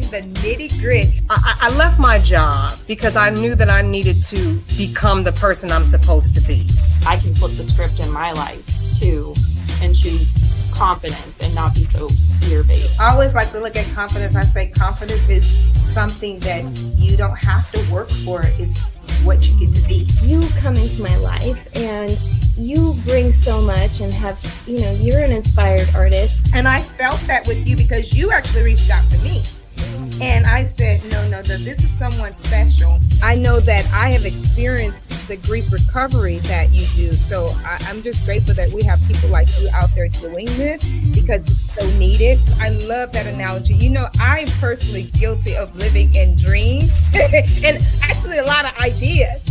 The Nitty Grit. I left my job because I knew that I needed to become the person I'm supposed to be. I can flip the script in my life too and choose confidence and not be so fear-based. I always like to look at confidence. I say confidence is something that you don't have to work for. It's what you get to be. You come into my life and you bring so much and have, you're an inspired artist. And I felt that with you because you actually reached out to me. And I said, no, this is someone special. I know that I have experienced the grief recovery that you do. So I'm just grateful that we have people like you out there doing this because it's so needed. I love that analogy. I'm personally guilty of living in dreams and actually a lot of ideas.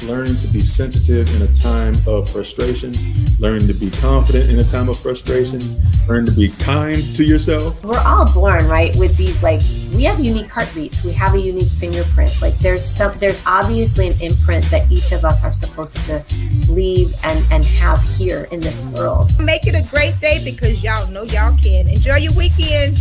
Learning to be sensitive in a time of frustration, learning to be confident in a time of frustration, learning to be kind to yourself. We're all born, right, with these, we have unique heartbeats. We have a unique fingerprint. There's obviously an imprint that each of us are supposed to leave and have here in this world. Make it a great day because y'all know y'all can. Enjoy your weekend.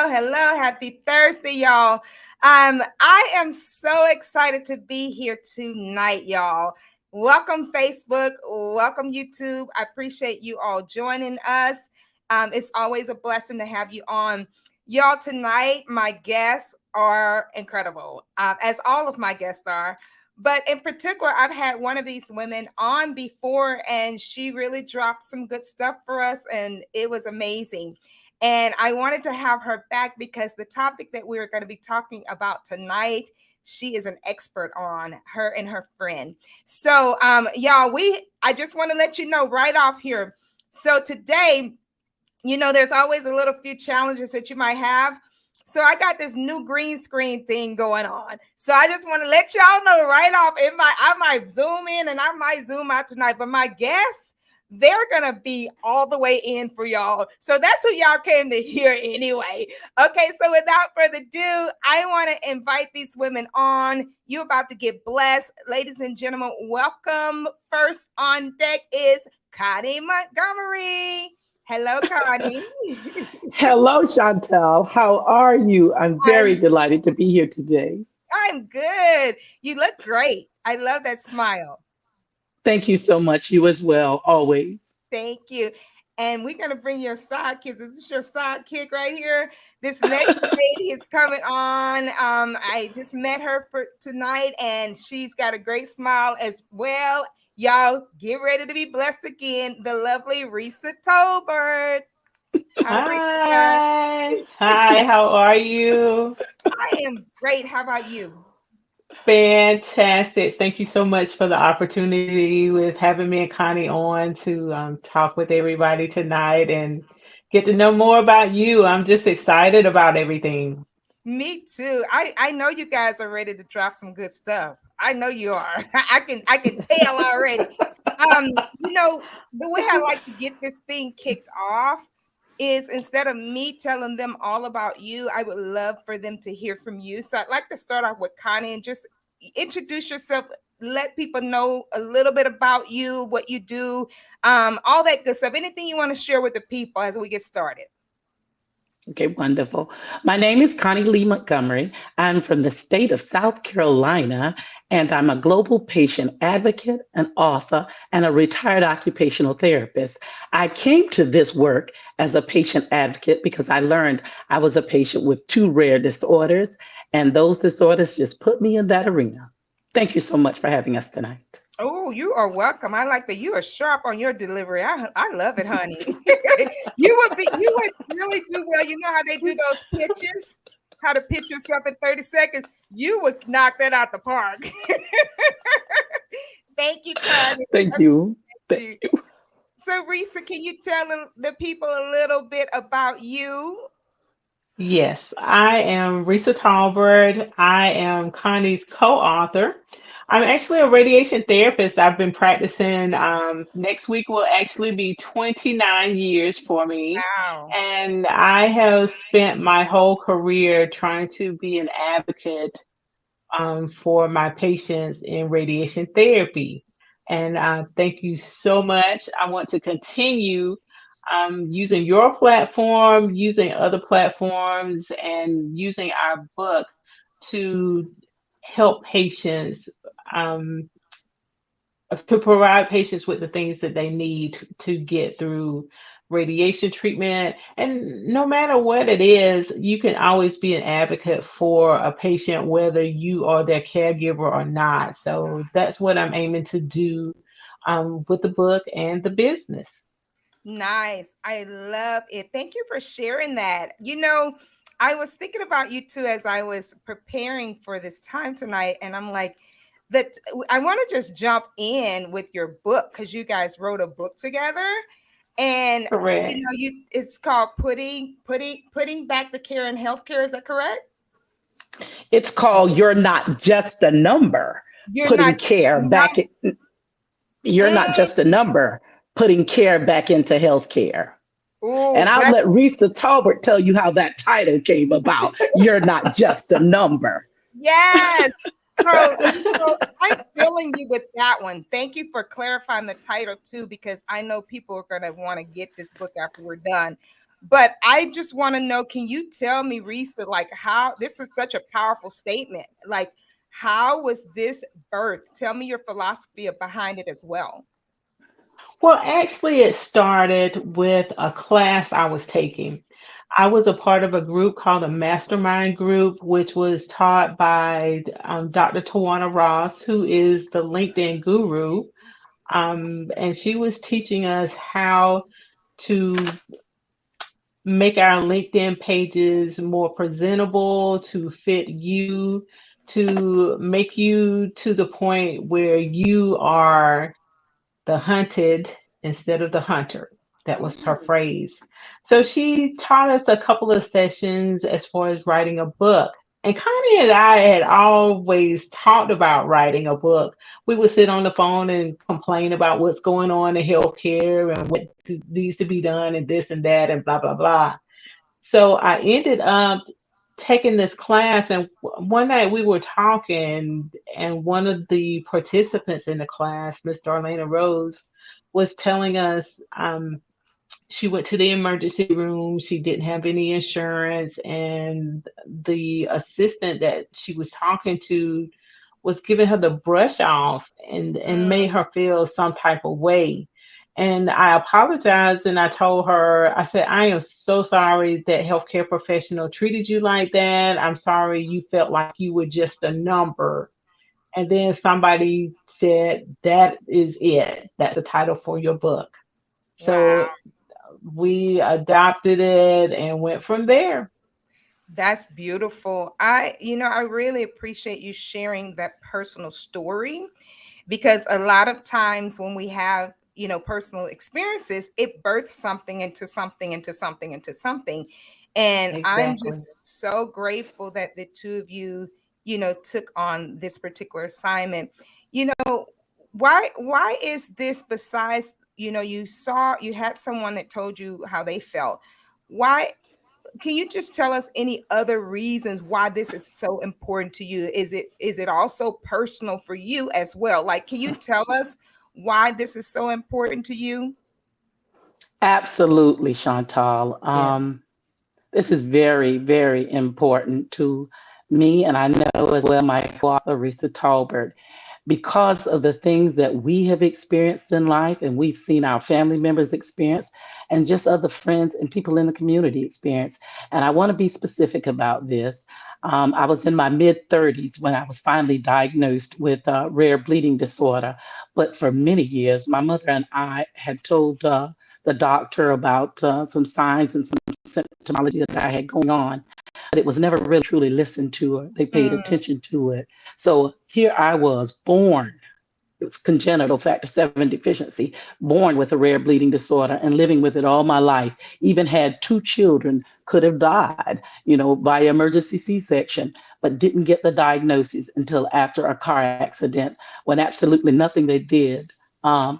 Hello. Happy Thursday, y'all. I am so excited to be here tonight, y'all. Welcome, Facebook. Welcome, YouTube. I appreciate you all joining us. It's always a blessing to have you on. Y'all, tonight, my guests are incredible, as all of my guests are. But in particular, I've had one of these women on before, and she really dropped some good stuff for us, and it was amazing. And I wanted to have her back because the topic that we're going to be talking about tonight, she is an expert on, her and her friend. So, y'all, I just want to let you know right off here. So today, there's always a little few challenges that you might have. So I got this new green screen thing going on. So I just want to let y'all know right off, I might zoom in and I might zoom out tonight, but my guests, they're going to be all the way in for y'all. So that's who y'all came to hear anyway. Okay, so without further ado, I want to invite these women on. You're about to get blessed. Ladies and gentlemen, welcome. First on deck is Connie Montgomery. Hello, Connie. Hello, Chantel. How are you? I'm very delighted to be here today. I'm good. You look great. I love that smile. Thank you so much. You as well, always. Thank you. And we're gonna bring your sidekicks. Is this your sidekick right here? This next lady is coming on. I just met her for tonight, and she's got a great smile as well. Y'all get ready to be blessed again. The lovely Risa Tolbert. Hi, Risa. Hi. Hi, how are you? I am great. How about you? Fantastic. Thank you so much for the opportunity with having me and Connie on to talk with everybody tonight and get to know more about you. I'm just excited about everything. Me too. I know you guys are ready to drop some good stuff. I know you are. I can tell already. The way I like to get this thing kicked off is instead of me telling them all about you, I would love for them to hear from you. So I'd like to start off with Connie and just introduce yourself, let people know a little bit about you, what you do, all that good stuff. Anything you want to share with the people as we get started. Okay, wonderful. My name is Connie Lee Montgomery. I'm from the state of South Carolina, and I'm a global patient advocate, an author, and a retired occupational therapist. I came to this work as a patient advocate because I learned I was a patient with two rare disorders, and those disorders just put me in that arena. Thank you so much for having us tonight. Oh, you are welcome. I like that you are sharp on your delivery. I love it, honey. You would really do well. You know how they do those pitches, how to pitch yourself in 30 seconds. You would knock that out the park. Thank you, Connie. Thank you. You. So, Risa, can you tell the people a little bit about you? Yes, I am Risa Tolbert. I am Connie's co-author. I'm actually a radiation therapist. I've been practicing. Next week will actually be 29 years for me. Wow. And I have spent my whole career trying to be an advocate for my patients in radiation therapy. And thank you so much. I want to continue using your platform, using other platforms, and using our book to help patients, um, to provide patients with the things that they need to get through radiation treatment. And no matter what it is, you can always be an advocate for a patient, whether you are their caregiver or not. So that's what I'm aiming to do with the book and the business. Nice. I love it. Thank you for sharing that. I was thinking about you too as I was preparing for this time tonight, and I'm like, that I want to just jump in with your book because you guys wrote a book together, and Correct. it's called putting back the care in healthcare. Is that correct? It's called You're Not Just a Number, You're putting not care back. num- You're not mm, just a number, putting care back into healthcare. oh, And I'll let Risa Talbert tell you how that title came about. You're not just a number. yes. So I'm feeling you with that one. Thank you for clarifying the title too, because I know people are going to want to get this book after we're done. But I just want to know, can you tell me, Risa, like how this is such a powerful statement? Like, how was this birth? Tell me your philosophy behind it as well. Well, actually, it started with a class I was taking. I was a part of a group called the Mastermind Group, which was taught by Dr. Tawana Ross, who is the LinkedIn guru. And she was teaching us how to make our LinkedIn pages more presentable, to fit you, to make you to the point where you are the hunted instead of the hunter. That was her Ooh, phrase. So she taught us a couple of sessions as far as writing a book. And Connie and I had always talked about writing a book. We would sit on the phone and complain about what's going on in healthcare and what needs to be done and this and that and blah, blah, blah. So I ended up taking this class, and one night we were talking, and one of the participants in the class, Miss Darlena Rose, was telling us she went to the emergency room. She didn't have any insurance, and the assistant that she was talking to was giving her the brush off and made mm, her feel some type of way. And I apologized and I told her, I said, I am so sorry that healthcare professional treated you like that. I'm sorry you felt like you were just a number. And then somebody said, that is it. That's the title for your book. Wow. So we adopted it and went from there. That's beautiful. I really appreciate you sharing that personal story, because a lot of times when we have, personal experiences, it births something into something into something into something. And I'm Exactly. just so grateful that the two of you, took on this particular assignment. Why is this, besides, you had someone that told you how they felt. Why can you just tell us any other reasons why this is so important to you? Is it also personal for you as well? Like, can you tell us why this is so important to you? Absolutely, Chantal. Yeah. This is very, very important to me, and I know as well my co-author, Risa Tolbert, because of the things that we have experienced in life and we've seen our family members experience and just other friends and people in the community experience. And I want to be specific about this. I was in my mid 30s when I was finally diagnosed with rare bleeding disorder. But for many years, my mother and I had told the doctor about some signs and some symptomology that I had going on, but it was never really truly listened to or they paid Mm, attention to it. So here I was born, it was congenital factor 7 deficiency, born with a rare bleeding disorder and living with it all my life. Even had two children, could have died, by emergency C-section, but didn't get the diagnosis until after a car accident when absolutely nothing they did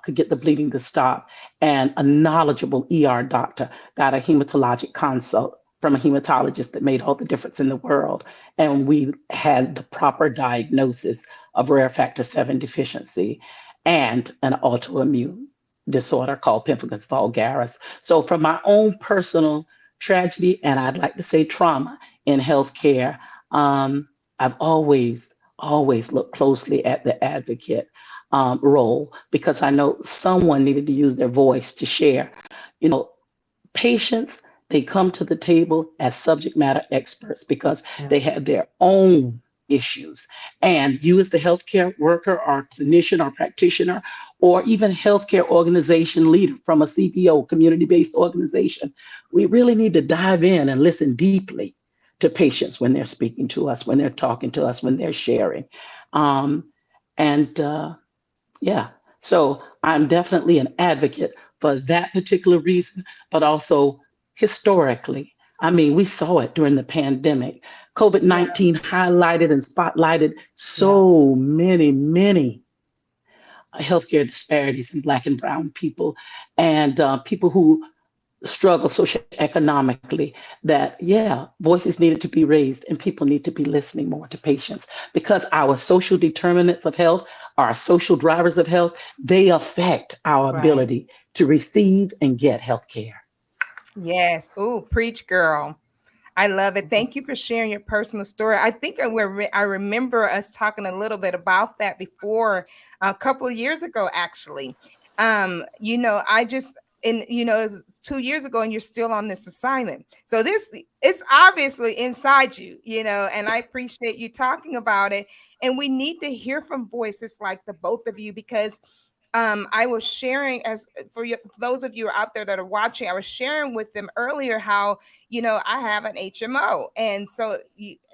could get the bleeding to stop. And a knowledgeable ER doctor got a hematologic consult from a hematologist that made all the difference in the world. And we had the proper diagnosis of rare factor 7 deficiency and an autoimmune disorder called pemphigus vulgaris. So, from my own personal tragedy, and I'd like to say trauma in healthcare, I've always looked closely at the advocate role because I know someone needed to use their voice to share. You know, Patients, they come to the table as subject matter experts because Yeah. they have their own issues. And you, as the healthcare worker or clinician or practitioner, or even healthcare organization leader from a CBO, community based organization, we really need to dive in and listen deeply to patients when they're speaking to us, when they're talking to us, when they're sharing. Um, and yeah. So I'm definitely an advocate for that particular reason, but also historically. I mean, we saw it during the pandemic. COVID yeah. 19 highlighted and spotlighted Yeah. so many healthcare disparities in Black and Brown people and people who struggle socioeconomically, that, yeah, voices needed to be raised and people need to be listening more to patients because our social determinants of health, our social drivers of health, they affect our Right. ability to receive and get health care. Yes. Oh, preach, girl. I love it. Thank you for sharing your personal story. I think I remember us talking a little bit about that before, a couple of years ago, actually. I just, and it was 2 years ago, and you're still on this assignment. So this, it's obviously inside you, and I appreciate you talking about it. And we need to hear from voices like the both of you, because I was sharing, as for those of you out there that are watching, I was sharing with them earlier how, I have an HMO. And so,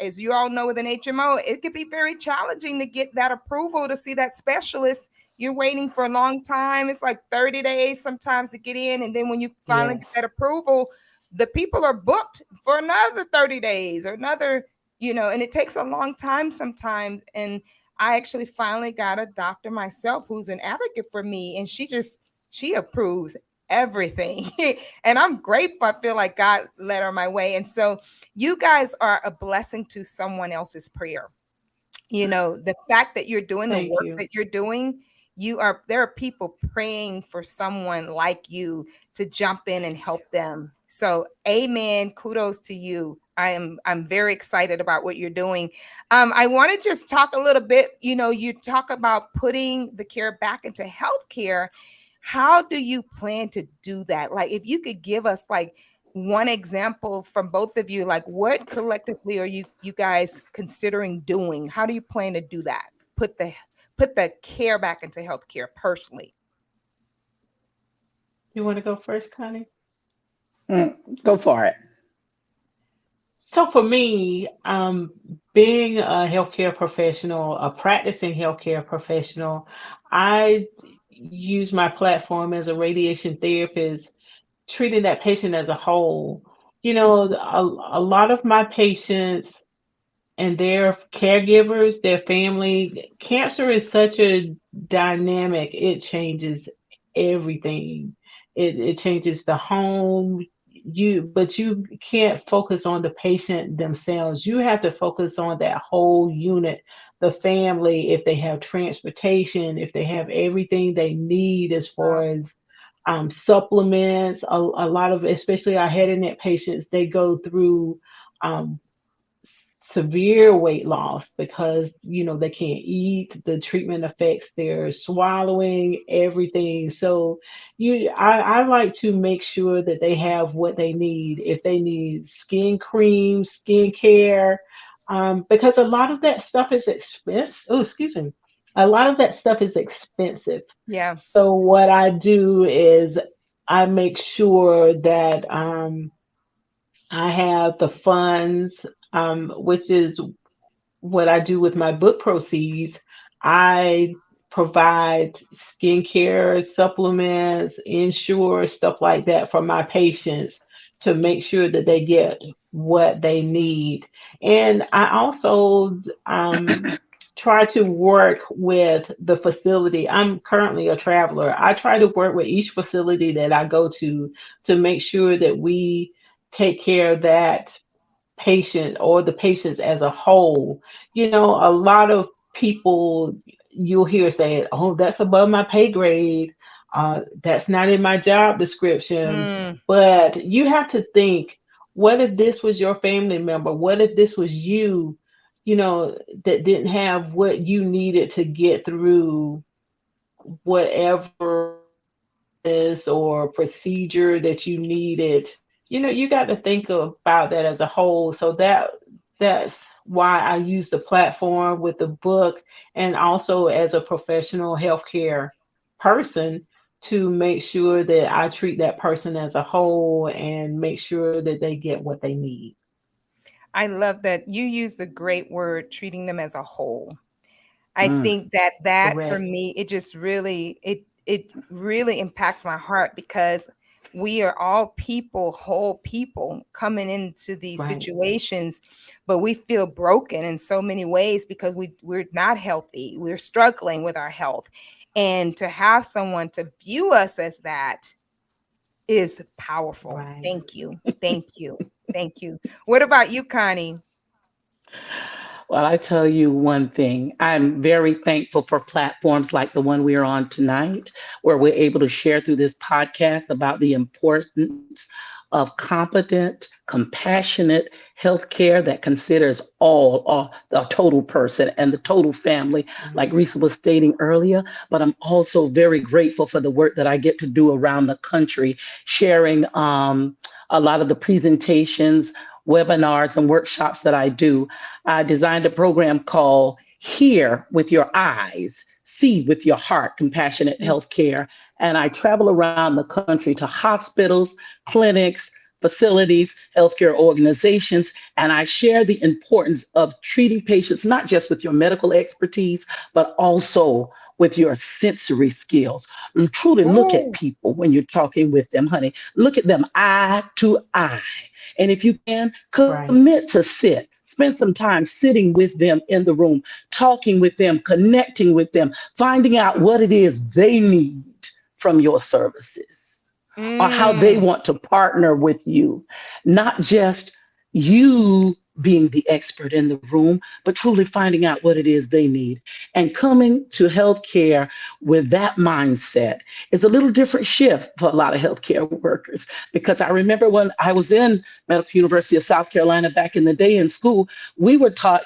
as you all know, with an HMO, it could be very challenging to get that approval to see that specialist. You're waiting for a long time. It's like 30 days sometimes to get in. And then when you finally Yes. get that approval, the people are booked for another 30 days or another, and it takes a long time sometimes. And I actually finally got a doctor myself who's an advocate for me, and she approves everything. And I'm grateful. I feel like God led her my way. And so you guys are a blessing to someone else's prayer. The fact that you're doing the Thank work you. that you're doing, there are people praying for someone like you to jump in and help them. So amen, kudos to you. I'm very excited about what you're doing. I want to just talk a little bit, you talk about putting the care back into healthcare. How do you plan to do that? Like, if you could give us like one example from both of you, like what collectively are you guys considering doing? How do you plan to do that? Put the care back into healthcare personally. You want to go first, Connie? Mm, go for it. So for me, being a healthcare professional, a practicing healthcare professional, I use my platform as a radiation therapist, treating that patient as a whole. A lot of my patients and their caregivers, their family. Cancer is such a dynamic, it changes everything. It changes the home. But you can't focus on the patient themselves. You have to focus on that whole unit, the family, if they have transportation, if they have everything they need as far as supplements. A lot of, especially our head and neck patients, they go through um, severe weight loss because they can't eat. The treatment affects their swallowing, everything. So I like to make sure that they have what they need. If they need skin cream, skin care, because a lot of that stuff is expensive. Oh, excuse me. A lot of that stuff is expensive. Yeah. So what I do is I make sure that I have the funds, which is what I do with my book proceeds. I provide skincare, supplements, insure, stuff like that for my patients to make sure that they get what they need. And I also try to work with the facility. I'm currently a traveler. I try to work with each facility that I go to make sure that we take care of that patient or the patients as a whole. A lot of people you'll hear say, "Oh, that's above my pay grade. That's not in my job description." Mm, But you have to think, what if this was your family member? What if this was you, that didn't have what you needed to get through whatever illness or procedure that you needed. You got to think about that as a whole. So that's why I use the platform with the book and also as a professional healthcare person to make sure that I treat that person as a whole and make sure that they get what they need. I love that you use the great word treating them as a whole. I Mm, think that for Correct. me, it just really it really impacts my heart because we are all people, whole people coming into these Right. situations, but we feel broken in so many ways because we're not healthy. We're struggling with our health. And to have someone to view us as that is powerful. Right. Thank you. Thank you. Thank you. What about you, Connie? Well, I tell you one thing, I'm very thankful for platforms like the one we are on tonight, where we're able to share through this podcast about the importance of competent, compassionate healthcare that considers all the total person and the total family, like Mhm. Risa was stating earlier. But I'm also very grateful for the work that I get to do around the country, sharing a lot of the presentations, webinars, and workshops that I do. I designed a program called Hear with Your Eyes, See with Your Heart, Compassionate Healthcare. And I travel around the country to hospitals, clinics, facilities, healthcare organizations, and I share the importance of treating patients, not just with your medical expertise, but also with your sensory skills. You truly look at Ooh. people when you're talking with them, honey. Look at them eye to eye. And if you can, Right. commit to sit. Spend some time sitting with them in the room, talking with them, connecting with them, finding out what it is they need from your services or how they Mm. want to partner with you. Not just you being the expert in the room, but truly finding out what it is they need. And coming to healthcare with that mindset is a little different shift for a lot of healthcare workers. Because I remember when I was in Medical University of South Carolina back in the day in school, we were taught,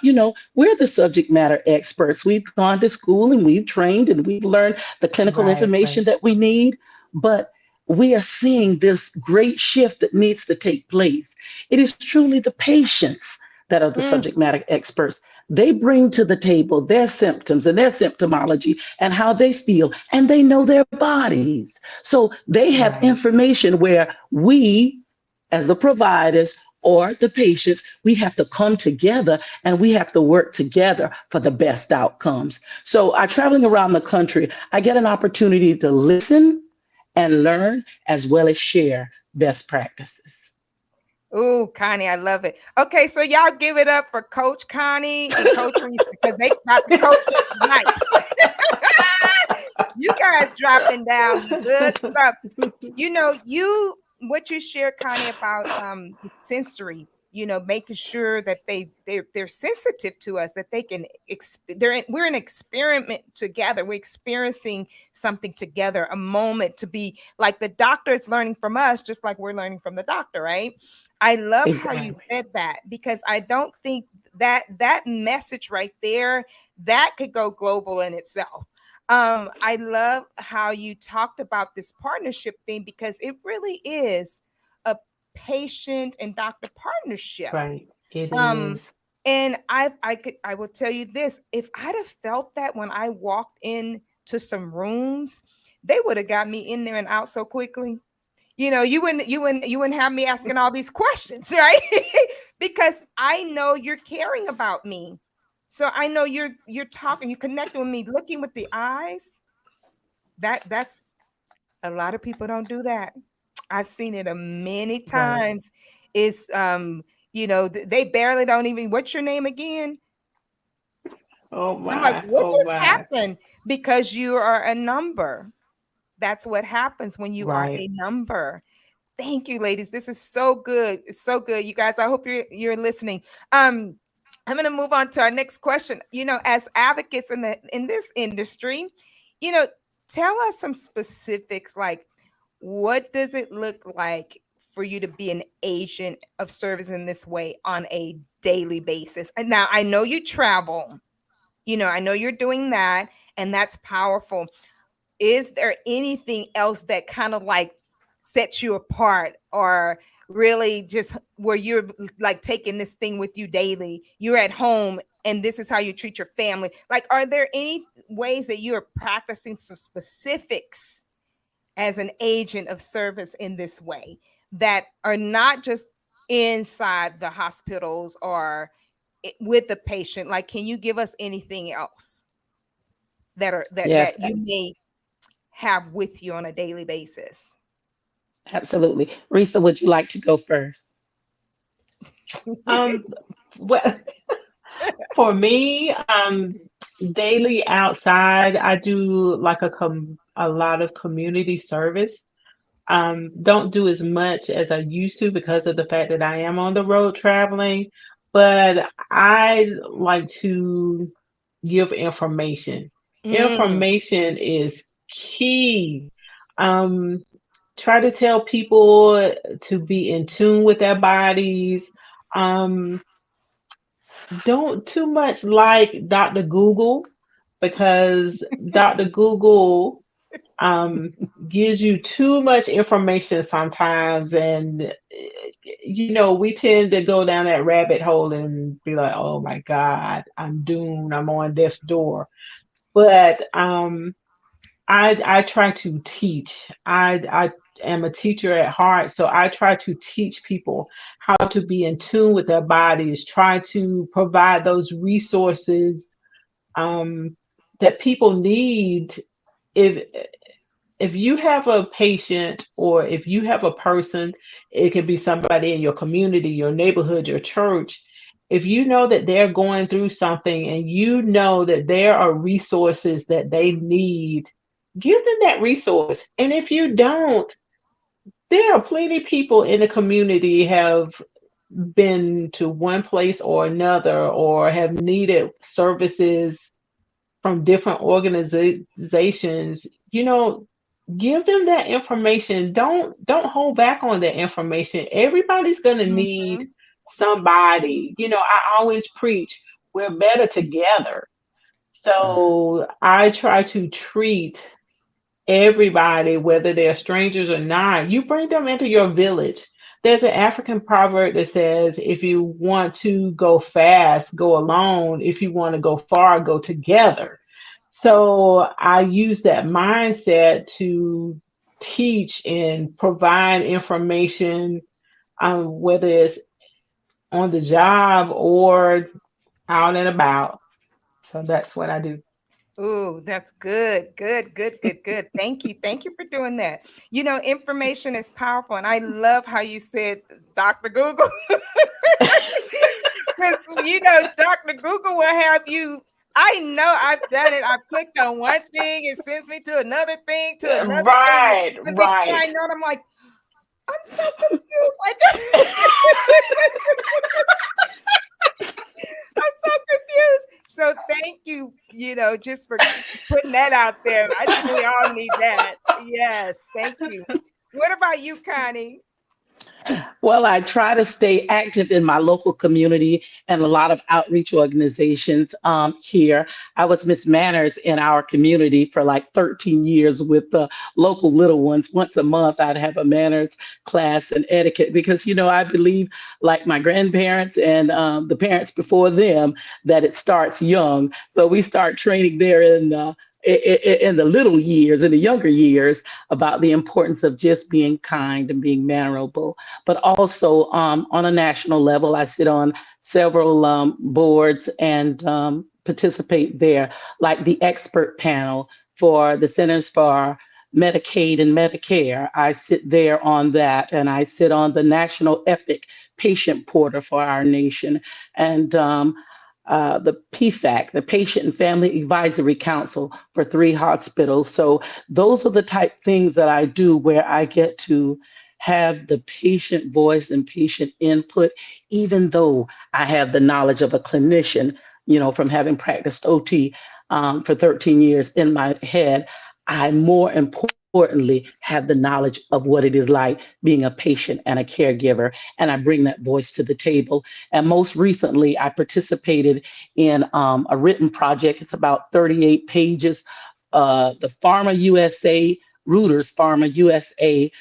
we're the subject matter experts. We've gone to school and we've trained and we've learned the clinical Right, information right, that we need. But we are seeing this great shift that needs to take place. It is truly the patients that are the Mm, subject matter experts. They bring to the table their symptoms and their symptomology and how they feel, and they know their bodies. So they have right, information where we, as the providers or the patients, we have to come together and we have to work together for the best outcomes. So, I traveling around the country, I get an opportunity to listen and learn as well as share best practices. ooh, Connie, I love it. Okay, so y'all give it up for Coach Connie and Coach Reese because they got the coaches tonight. You guys dropping down the good stuff. You what you shared, Connie, about the sensory, making sure that they're sensitive to us, that they can we're an experiment together. We're experiencing something together, a moment to be like the doctor is learning from us, just like we're learning from the doctor, right? I love how you Exactly. said that because I don't think that message right there that could go global in itself. I love how you talked about this partnership thing because it really is a patient and doctor partnership. right. It is. Um, and I will tell you this: if I'd have felt that when I walked in to some rooms, they would have got me in there and out so quickly. You wouldn't have me asking all these questions, right? Because I know you're caring about me. So I know you're talking, you're connecting with me, looking with the eyes. That's a lot of people don't do that. I've seen it a many Right. times. Is they barely don't even, what's your name again? Oh I'm like, my. what Oh just my. happened? Because you are a number. That's what happens when you are Right. a number. Thank you, ladies. This is so good. It's so good. You guys, I hope you're listening. I'm going to move on to our next question. As advocates in this industry, you know, tell us some specifics like what does it look like for you to be an agent of service in this way on a daily basis? And now I know you travel. I know you're doing that and that's powerful. Is there anything else that kind of like sets you apart or really just where you're like taking this thing with you daily? You're at home and this is how you treat your family. Like, are there any ways that you're practicing some specifics as an agent of service in this way that are not just inside the hospitals or with the patient? Like, can you give us anything else that Yes, you may have with you on a daily basis? absolutely. Risa, would you like to go first? Um. Well, for me, daily outside, I do like a lot of community service. Don't do as much as I used to because of the fact that I am on the road traveling, but I like to give information. Mm, Information is key. Um, Try to tell people to be in tune with their bodies. Um, don't too much like Dr. Google because Dr. Google um gives you too much information sometimes, and we tend to go down that rabbit hole and be like, oh my god, I'm doomed, I'm on death's door. But I try to teach. I am a teacher at heart, so I try to teach people how to be in tune with their bodies, try to provide those resources um that people need. If if you have a patient or if you have a person, it could be somebody in your community, your neighborhood, your church. If you know that they're going through something and you know that there are resources that they need, give them that resource. And if you don't, there are plenty of people in the community have been to one place or another or have needed services from different organizations, give them that information. Don't hold back on that information. Everybody's going to need Mhm. somebody. I always preach we're better together. So I try to treat everybody, whether they're strangers or not, you bring them into your village. There's an African proverb that says, if you want to go fast, go alone. If you want to go far, go together. So I use that mindset to teach and provide information, whether it's on the job or out and about. So that's what I do. Ooh, that's good. Good, good, good, good. Thank you. Thank you for doing that. Information is powerful. And I love how you said Dr. Google. Because, Dr. Google will have you. I know I've done it. I've clicked on one thing, it sends me to another thing, to another thing. Right, And before right. I know it, I'm like, I'm so confused. Like, I'm so confused. So thank you, just for putting that out there. I think we all need that. Yes, thank you. What about you, Connie? Well, I try to stay active in my local community and a lot of outreach organizations here. I was Miss Manners in our community for like 13 years with the local little ones. Once a month, I'd have a manners class and etiquette because, I believe, like my grandparents and the parents before them, that it starts young. So we start training there in the little years, in the younger years, about the importance of just being kind and being mannerable. But also on a national level, I sit on several boards and participate there, like the expert panel for the Centers for Medicaid and Medicare. I sit there on that, and I sit on the National Epic Patient Portal for our nation, and the PFAC, the Patient and Family Advisory Council for 3 hospitals. So those are the type things that I do where I get to have the patient voice and patient input, even though I have the knowledge of a clinician, from having practiced OT for 13 years in my head. I more importantly have the knowledge of what it is like being a patient and a caregiver, and I bring that voice to the table. And most recently, I participated in a written project. It's about 38 pages. The Pharma USA, Reuters Pharma USA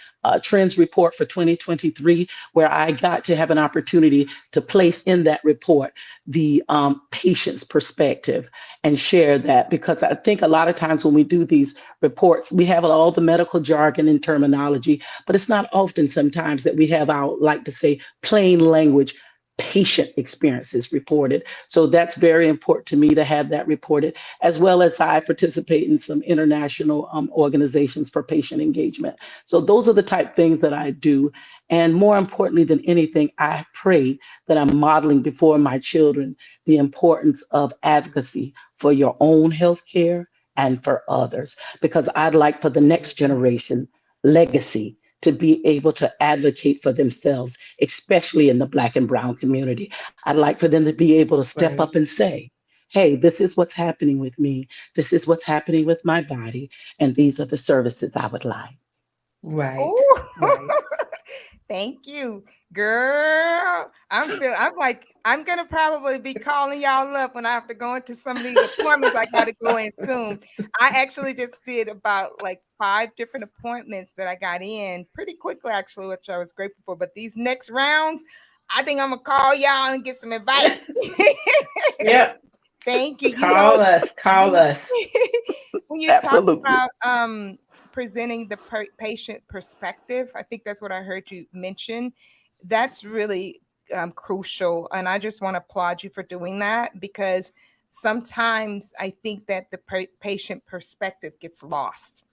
Trends Report for 2023, where I got to have an opportunity to place in that report the patient's perspective and share that, because I think a lot of times when we do these reports, we have all the medical jargon and terminology, but it's not often sometimes that we have our, like to say, plain language patient experiences reported. So that's very important to me to have that reported, as well as I participate in some international organizations for patient engagement. So those are the type things that I do. And more importantly than anything, I pray that I'm modeling before my children the importance of advocacy for your own health care and for others, because I'd like for the next generation legacy to be able to advocate for themselves, especially in the Black and Brown community. I'd like for them to be able to step Right. up and say, hey, this is what's happening with me. This is what's happening with my body. And these are the services I would like. Right. Oh, Right. thank you, girl. I'm like, I'm gonna probably be calling y'all up when I have to go into some of these appointments. I gotta go in soon. I actually just did about like 5 different appointments that I got in pretty quickly, actually, which I was grateful for. But these next rounds, I think I'm gonna call y'all and get some advice. Yep. Thank you. Call us. When Call you, us. when you talk Absolutely. about presenting the patient perspective, I think that's what I heard you mention. That's really crucial, and I just want to applaud you for doing that, because sometimes I think that the patient perspective gets lost.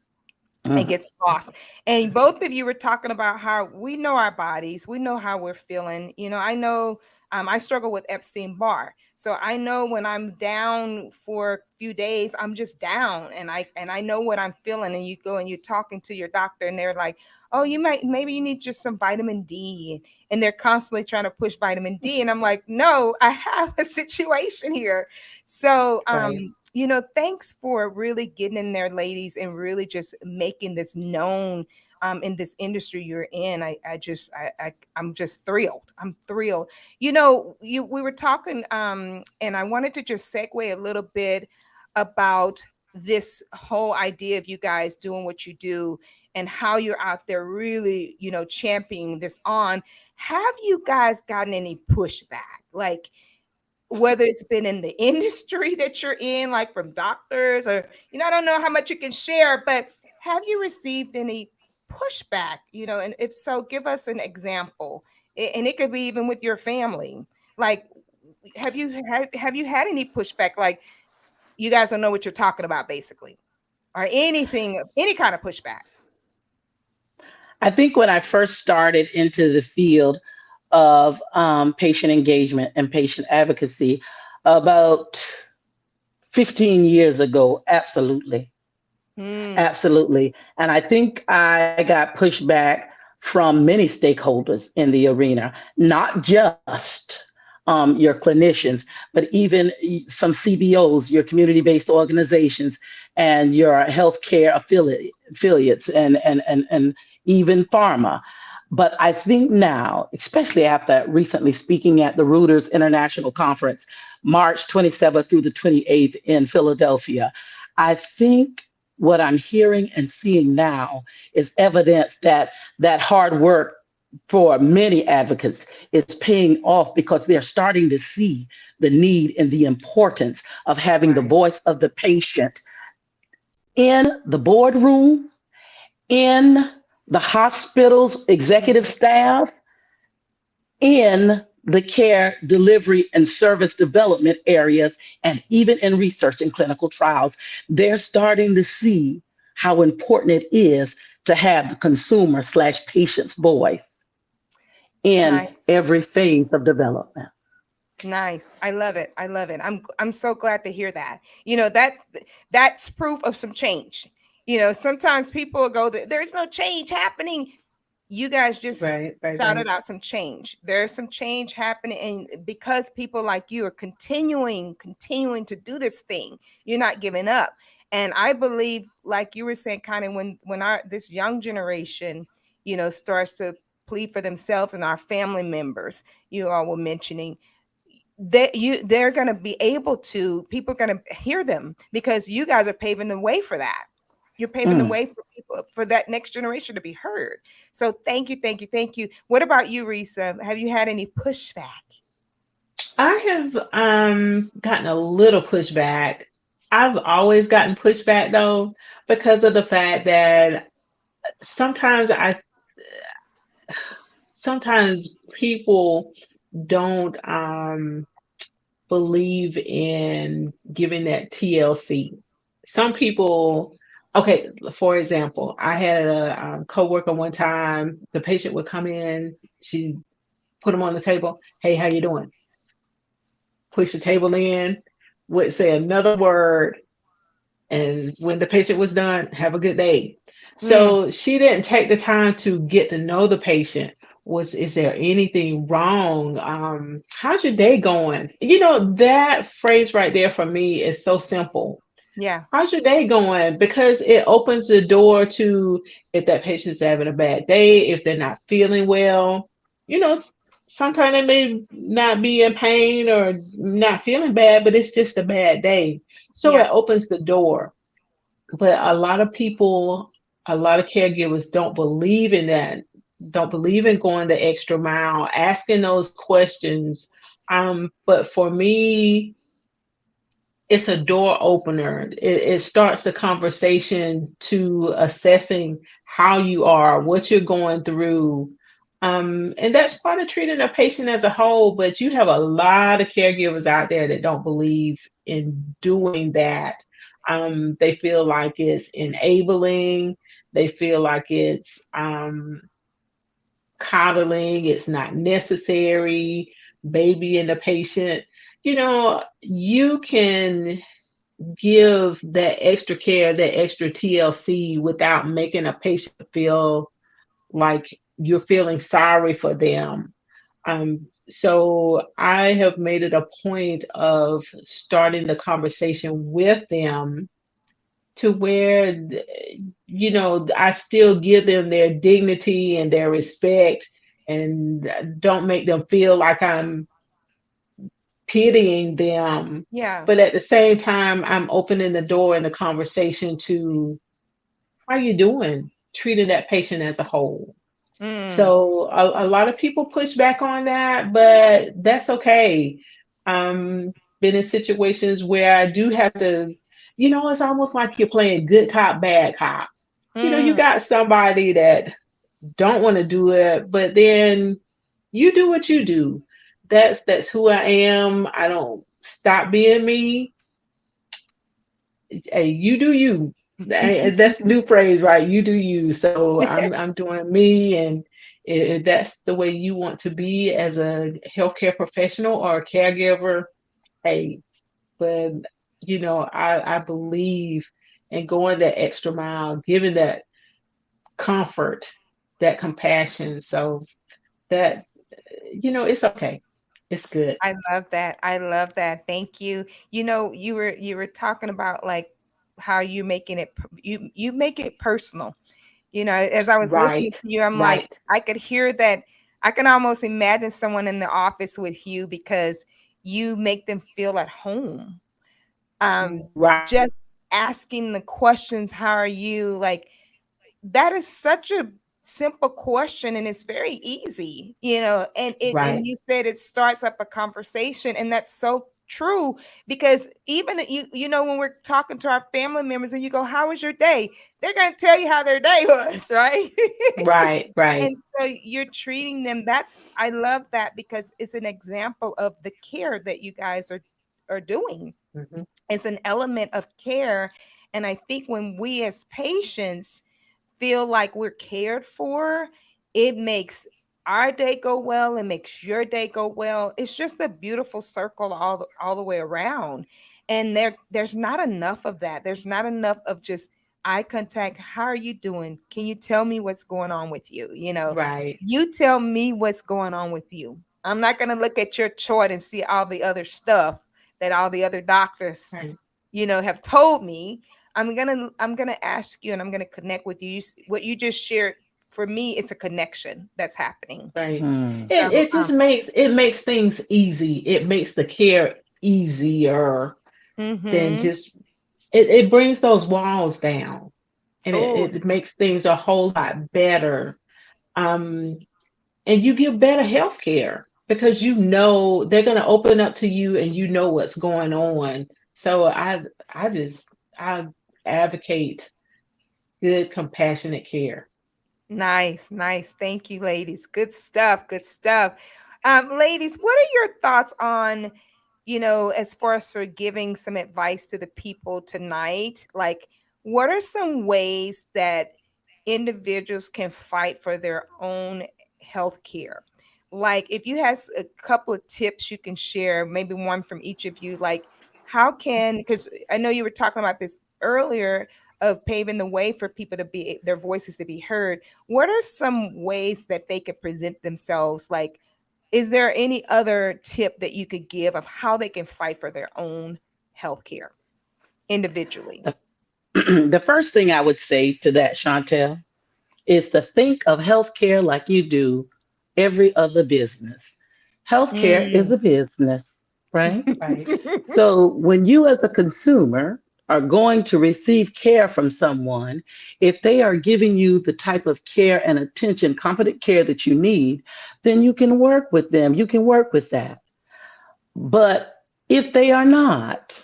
It Mhm. gets lost. And both of you were talking about how we know our bodies, we know how we're feeling. I know I struggle with Epstein-Barr. So I know when I'm down for a few days, I'm just down, and I know what I'm feeling. And you go and you're talking to your doctor, and they're like, "Oh, maybe you need just some vitamin D," and they're constantly trying to push vitamin D, and I'm like, "No, I have a situation here." So, Right. thanks for really getting in there, ladies, and really just making this known in this industry you're in. I'm just thrilled. I'm thrilled. We were talking, and I wanted to just segue a little bit about this whole idea of you guys doing what you do and how you're out there really, championing this on. Have you guys gotten any pushback? Like, whether it's been in the industry that you're in, like from doctors, or, I don't know how much you can share, but have you received any pushback? And if so, give us an example. And it could be even with your family. Like, have you had any pushback? Like, you guys don't know what you're talking about, basically, or anything, any kind of pushback? I think when I first started into the field of patient engagement and patient advocacy about 15 years ago, absolutely. Hmm. Absolutely. And I think I got pushback from many stakeholders in the arena, not just your clinicians, but even some CBOs, your community based organizations, and your healthcare affiliates, and even pharma. But I think now, especially after recently speaking at the Reuters International Conference, March 27th through the 28th in Philadelphia, I think what I'm hearing and seeing now is evidence that that hard work for many advocates is paying off, because they're starting to see the need and the importance of having the Right. voice of the patient in the boardroom, in the hospital's executive staff, in the care delivery and service development areas, and even in research and clinical trials. They're starting to see how important it is to have the consumer slash patient's voice in Nice. every phase of development. Nice. I love it. I love it. I'm so glad to hear that. That's proof of some change. Sometimes people go, there's no change happening. You guys just Right. Right. shouted Right. out some change. There's some change happening, and because people like you are continuing to do this thing, you're not giving up. And I believe, like you were saying, kind of when our this young generation, starts to plead for themselves and our family members, you all were mentioning, they're going to be able to, people are going to hear them, because you guys are paving the way for that. You're paving the Mm. way for people, for that next generation to be heard. So thank you, thank you, thank you. What about you, Risa? Have you had any pushback? I have gotten a little pushback. I've always gotten pushback though, because of the fact that sometimes I sometimes people don't believe in giving that TLC. Some people, okay, for example, I had a coworker one time. The patient would come in, she put him on the table. Hey, how you doing? Push the table in, would say another word, and when the patient was done, have a good day. Mm, So she didn't take the time to get to know the patient. Is there anything wrong? How's your day going? That phrase right there for me is so simple. yeah, How's your day going? Because it opens the door to, if that patient's having a bad day, if they're not feeling well, you know, s- sometimes they may not be in pain or not feeling bad, but it's just a bad day. So yeah, it opens the door. But a lot of people, a lot of caregivers don't believe in that, don't believe in going the extra mile, asking those questions. But for me, it's a door opener. It starts the conversation to assessing how you are, what you're going through. And that's part of treating a patient as a whole. But you have a lot of caregivers out there that don't believe in doing that. They feel like it's enabling, they feel like it's coddling, it's not necessary. baby and the patient, you can give that extra care, that extra TLC without making a patient feel like you're feeling sorry for them. So I have made it a point of starting the conversation with them to where, I still give them their dignity and their respect and don't make them feel like I'm pitying them. Yeah. But at the same time, I'm opening the door in the conversation to how you doing, treating that patient as a whole. Mm. So a lot of people push back on that, but that's okay. Been in situations where I do have to, it's almost like you're playing good cop, bad cop. You Mm. got somebody that don't want to do it, but then you do what you do. That's who I am. I don't stop being me. Hey, you do you. That's the new phrase, right? You do you. So I'm doing me, and if that's the way you want to be as a healthcare professional or a caregiver, hey, but I believe in going that extra mile, giving that comfort, that compassion. So that it's okay. It's good. I love that. I love that. Thank you. You were talking about like how you making it you make it personal. As I was listening Right. to you, I'm like, Right. I could hear that. I can almost imagine someone in the office with you because you make them feel at home. Um, Right. just asking the questions, how are you? Like that is such a simple question and it's very easy, and Right. you said it starts up a conversation and that's so true because even when we're talking to our family members and you go, how was your day? They're going to tell you how their day was, right? Right. Right. And so you're treating them. I love that because it's an example of the care that you guys are doing. Hmm. It's an element of care. And I think when we as patients feel like we're cared for, it makes our day go well. It makes your day go well. It's just a beautiful circle all the way around. And there's not enough of that. There's not enough of just eye contact. How are you doing? Can you tell me what's going on with you? Right. You tell me what's going on with you. I'm not going to look at your chart and see all the other stuff that all the other doctors, Right. have told me. I'm gonna ask you, and I'm gonna connect with you. What you just shared for me, it's a connection that's happening. Right. Hmm. It So, it just makes things easy. It makes the care easier than mm-hmm. just it brings those walls down and Oh, it makes things a whole lot better. Um and you give better health care because they're gonna open up to you and you know what's going on. So I advocate good compassionate care. nice, nice. Thank you, ladies. Good stuff. Good stuff. Ladies, what are your thoughts on, as far as for giving some advice to the people tonight? Like, what are some ways that individuals can fight for their own health care? Like, if you have a couple of tips you can share, maybe one from each of you, like, because I know you were talking about this earlier of paving the way for people to be their voices to be heard. What are some ways that they could present themselves? Like, is there any other tip that you could give of how they can fight for their own health care individually? The, the first thing I would say to that, Chantel, is to think of healthcare like you do every other business. Healthcare is Mm. a business, right? Right. So when you as a consumer are going to receive care from someone, if they are giving you the type of care and attention, competent care that you need, then you can work with them. You can work with that. But if they are not,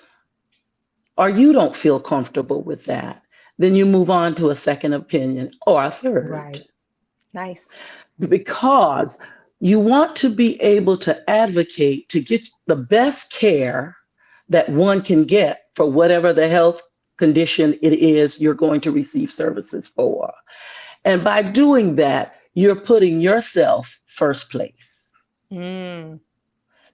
or you don't feel comfortable with that, then you move on to a second opinion or a third Right. Nice. because you want to be able to advocate to get the best care that one can get for whatever the health condition it is you're going to receive services for. And by doing that, you're putting yourself first place. Mm.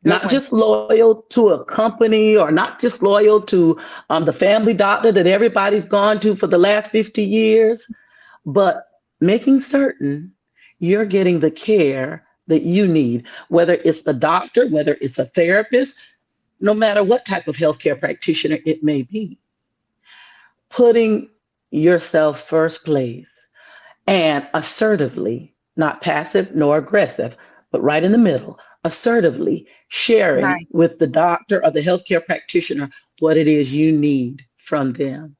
Good Not one. just loyal to a company or not just loyal to the family doctor that everybody's gone to for the last 50 years, but making certain you're getting the care that you need, whether it's the doctor, whether it's a therapist, no matter what type of healthcare practitioner it may be. Putting yourself first place and assertively, not passive nor aggressive, but right in the middle, assertively sharing Nice. with the doctor or the healthcare practitioner what it is you need from them.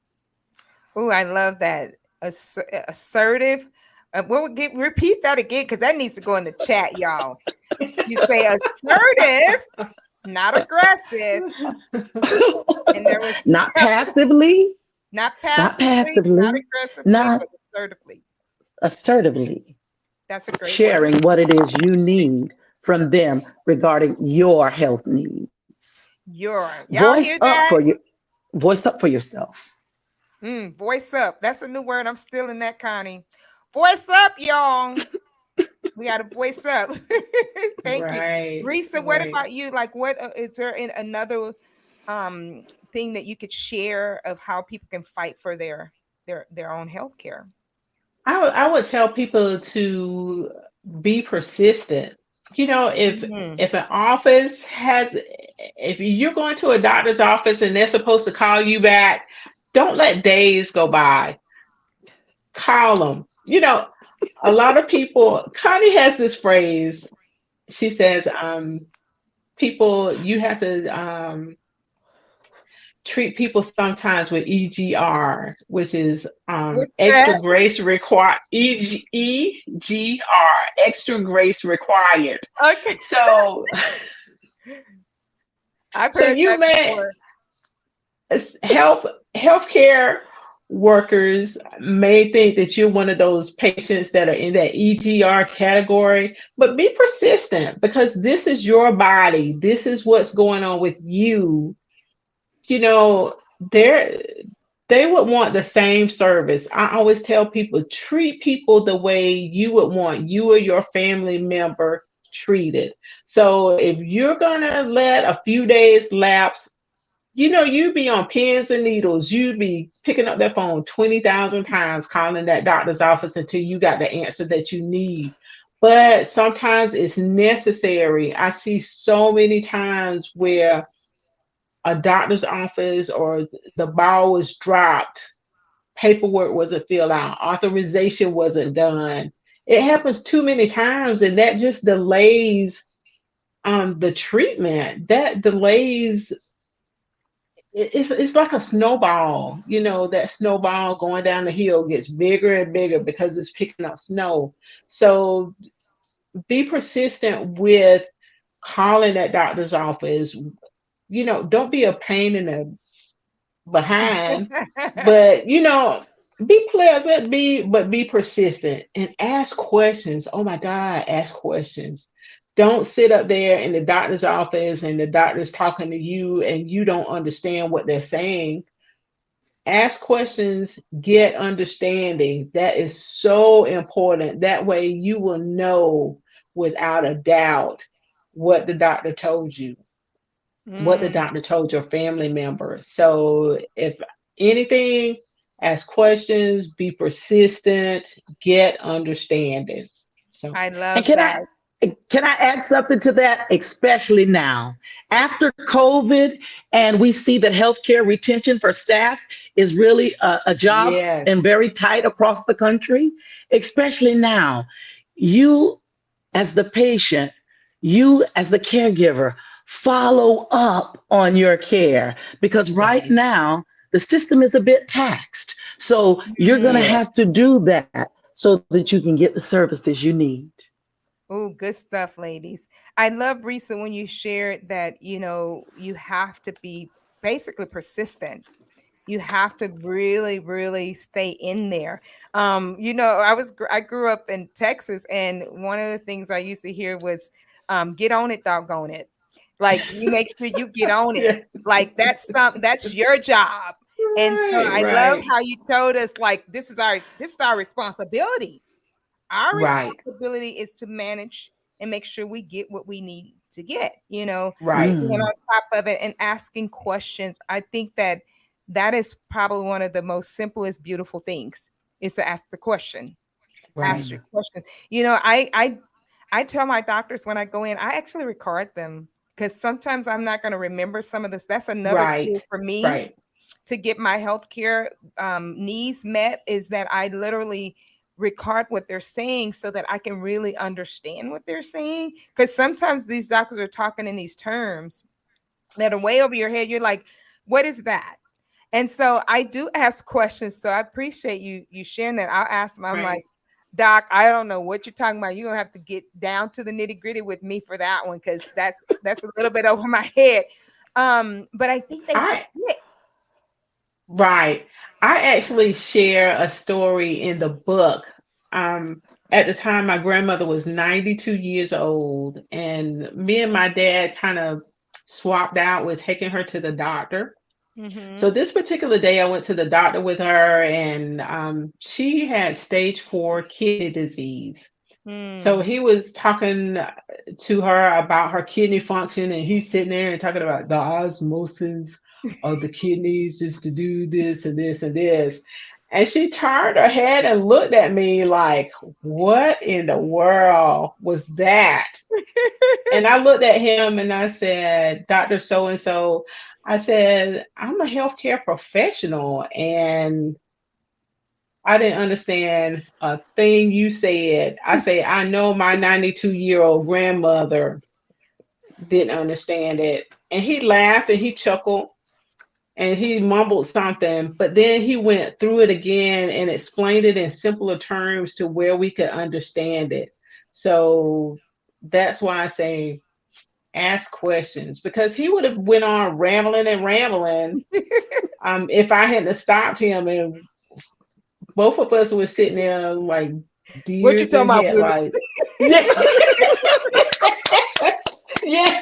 Oh, I love that. Assertive. Repeat that again because that needs to go in the chat, y'all. You say assertive, not aggressive, and there was Not passively, not not passively, not passively, aggressively, not but assertively. assertively That's a great word. sharing what it is you need from them regarding your health needs. Y'all Voice hear up that? for you, voice up for yourself. Voice up. That's a new word. I'm still in that, Connie. Voice up, y'all. We got to voice up. Thank you, Right, Risa. What right. about you? Like, what is there another thing that you could share of how people can fight for their own health care? I would tell people to be persistent. You know, Mhm. if an office has, if you're going to a doctor's office and they're supposed to call you back, don't let days go by. Call them. You know, a lot of people. Connie has this phrase. She says, people, you have to treat people sometimes with EGR, which is What's extra that? grace required. EGR, extra grace required. Okay, So, I've so heard you that may before. healthcare workers may think that you're one of those patients that are in that EGR category, but be persistent because this is your body. This is what's going on with you. You know, they're they would want the same service. I always tell people treat people the way you would want you or your family member treated. So if you're gonna let a few days lapse, you know, you be on pins and needles. You be picking up that phone 20,000 times, calling that doctor's office until you got the answer that you need. But sometimes it's necessary. I see so many times where a doctor's office or the ball was dropped, paperwork wasn't filled out, authorization wasn't done. It happens too many times, and that just delays the treatment. That delays. It's like a snowball. You know, that snowball going down the hill gets bigger and bigger because it's picking up snow. So be persistent with calling that doctor's office. You know, don't be a pain in the behind, but you know, be pleasant, be persistent and ask questions. Oh my God, ask questions. Don't sit up there in the doctor's office and the doctor's talking to you and you don't understand what they're saying. Ask questions, get understanding. That is so important. That way you will know without a doubt what the doctor told you, what the Mm, doctor told your family member. So if anything, ask questions, be persistent, get understanding. So I And love that. can I add something to that, especially now after COVID, and we see that healthcare retention for staff is really a job yes, and very tight across the country, especially now. You as the patient, you as the caregiver, follow up on your care because right right. now the system is a bit taxed. So you're going to Mm. Yes. have to do that so that you can get the services you need. Oh, good stuff, ladies. I love Risa when you shared that, you have to be basically persistent. You have to really, really stay in there. I grew up in Texas, and one of the things I used to hear was, "Get on it, doggone it." Like, you make sure you get on it. Yeah. Like, that's your job. And so Right, I love right, how you told us, like, this is our responsibility. Our right. responsibility is to manage and make sure we get what we need to get, you know, Right. being Mm, on top of it and asking questions. I think that that is probably one of the most simplest, beautiful things is to ask the question. Ask Right. your mm, question. You know, I tell my doctors when I go in, I actually record them because sometimes I'm not going to remember some of this. That's another Right. tool for me Right. to get my healthcare needs met is that I literally record what they're saying so that I can really understand what they're saying. Because sometimes these doctors are talking in these terms that are way over your head. You're like, what is that? And so I do ask questions. So I appreciate you sharing that. I'll ask them. I'm Right. like, Doc, I don't know what you're talking about. You're gonna have to get down to the nitty gritty with me for that one because that's a little bit over my head. But I think they I fit. Right. I actually share a story in the book. Um, at the time, my grandmother was 92 years old, and me and my dad kind of swapped out with taking her to the doctor. Mm-hmm. So this particular day, I went to the doctor with her, and she had stage 4 kidney disease. So Mm. he was talking to her about her kidney function, and he's sitting there and talking about the osmosis of the kidneys is to do this and this and this. And she turned her head and looked at me like, what in the world was that? And I looked at him and I said, Dr. So and so, I said, I'm a healthcare professional and I didn't understand a thing you said. I say, I know my 92-year-old grandmother didn't understand it. And he laughed and he chuckled and he mumbled something, but then he went through it again and explained it in simpler terms to where we could understand it. So that's why I say ask questions because he would have went on rambling and rambling if I hadn't stopped him and both of us were sitting there like What you deers talking in about, Willis? headlights. Yeah. Yeah.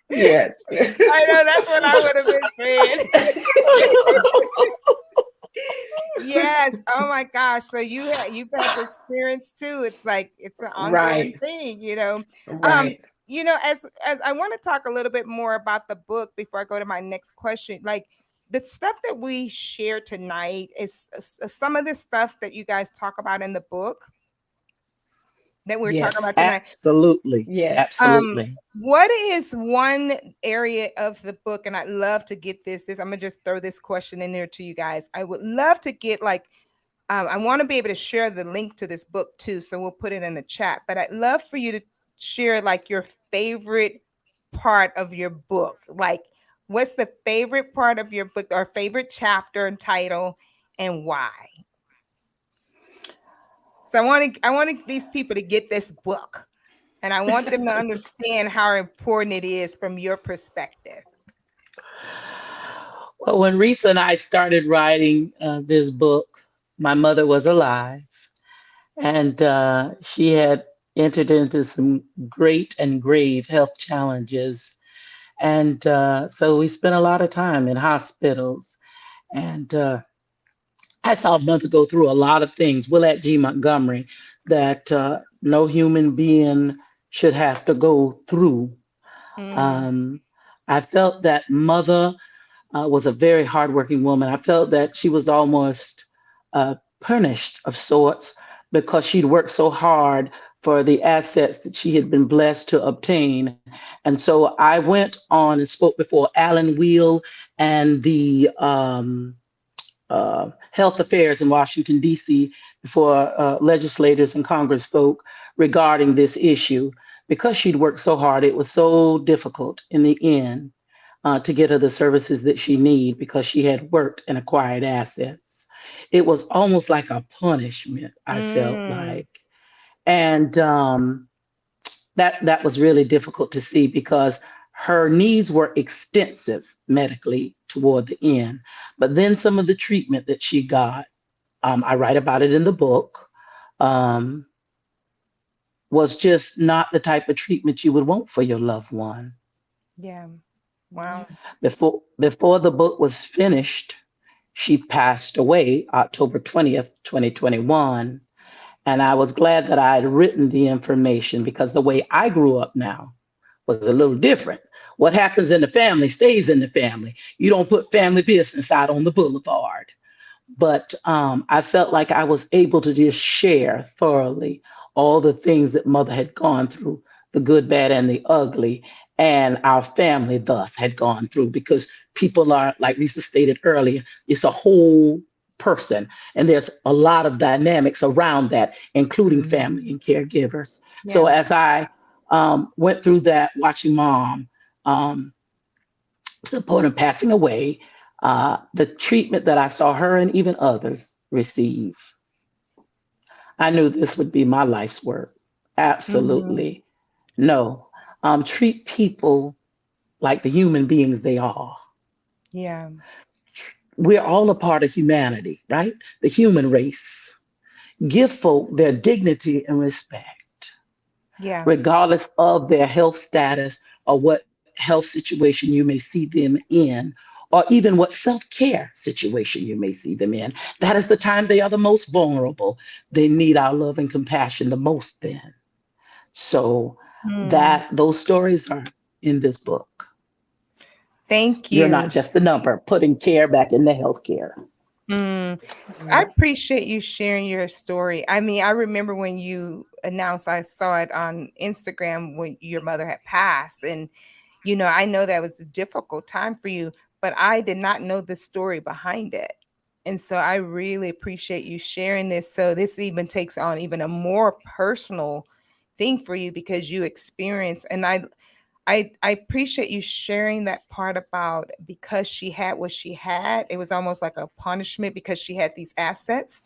Yes. I know that's what I would have been saying. Yes. Oh my gosh. So you've had the experience too. It's like it's an ongoing Right. thing, you know. Um, Right. you know, as I want to talk a little bit more about the book before I go to my next question, like the stuff that we share tonight is some of the stuff that you guys talk about in the book that we're Yes. talking about tonight. absolutely. Yes. Um, Absolutely. what is one area of the book, and I'd love to get this, I'm gonna just throw this question in there to you guys. I would love to get like I want to be able to share the link to this book too, so we'll put it in the chat. But I'd love for you to share like your favorite part of your book. Like, what's the favorite part of your book or favorite chapter and title, and why? So I want these people to get this book, and I want them to understand how important it is from your perspective. Well, when Risa and I started writing this book, my mother was alive, and she had entered into some great and grave health challenges. And so we spent a lot of time in hospitals. And I saw mother go through a lot of things, Willette G. Montgomery, that no human being should have to go through. Mm, Um, I felt that mother was a very hardworking woman. I felt that she was almost punished of sorts because she'd worked so hard for the assets that she had been blessed to obtain. And so I went on and spoke before Alan Wheel and the health affairs in Washington, D.C., before legislators and Congress folk regarding this issue. Because she'd worked so hard, it was so difficult in the end to get her the services that she needed because she had worked and acquired assets. It was almost like a punishment, I felt mm, like. And that was really difficult to see because her needs were extensive medically toward the end. But then some of the treatment that she got, I write about it in the book, um, was just not the type of treatment you would want for your loved one. yeah. Yeah. Wow. Before the book was finished, she passed away October 20th, 2021. And I was glad that I had written the information because the way I grew up now was a little different. What happens in the family stays in the family. You don't put family business out on the boulevard. But I felt like I was able to just share thoroughly all the things that mother had gone through, the good, bad, and the ugly, and our family thus had gone through because people are, like Risa stated earlier, it's a whole person. And there's a lot of dynamics around that, including family and caregivers. So Yeah. as I went through that, watching mom, to the point of passing away, the treatment that I saw her and even others receive, I knew this would be my life's work. Absolutely. No. Treat people like the human beings they are. Yeah. We're all a part of humanity, right? The human race. Give folk their dignity and respect, Yeah. regardless of their health status or what health situation you may see them in, or even what self-care situation you may see them in. That is the time they are the most vulnerable. They need our love and compassion the most then. So Mm. that those stories are in this book. Thank You're not you. just a number, putting care back into healthcare. Mm. I appreciate you sharing your story. I mean, I remember when you announced, I saw it on Instagram when your mother had passed. And, I know that was a difficult time for you, but I did not know the story behind it. And so I really appreciate you sharing this. So this even takes on even a more personal thing for you because you experience, and I appreciate you sharing that part about because she had what she had, it was almost like a punishment because she had these assets.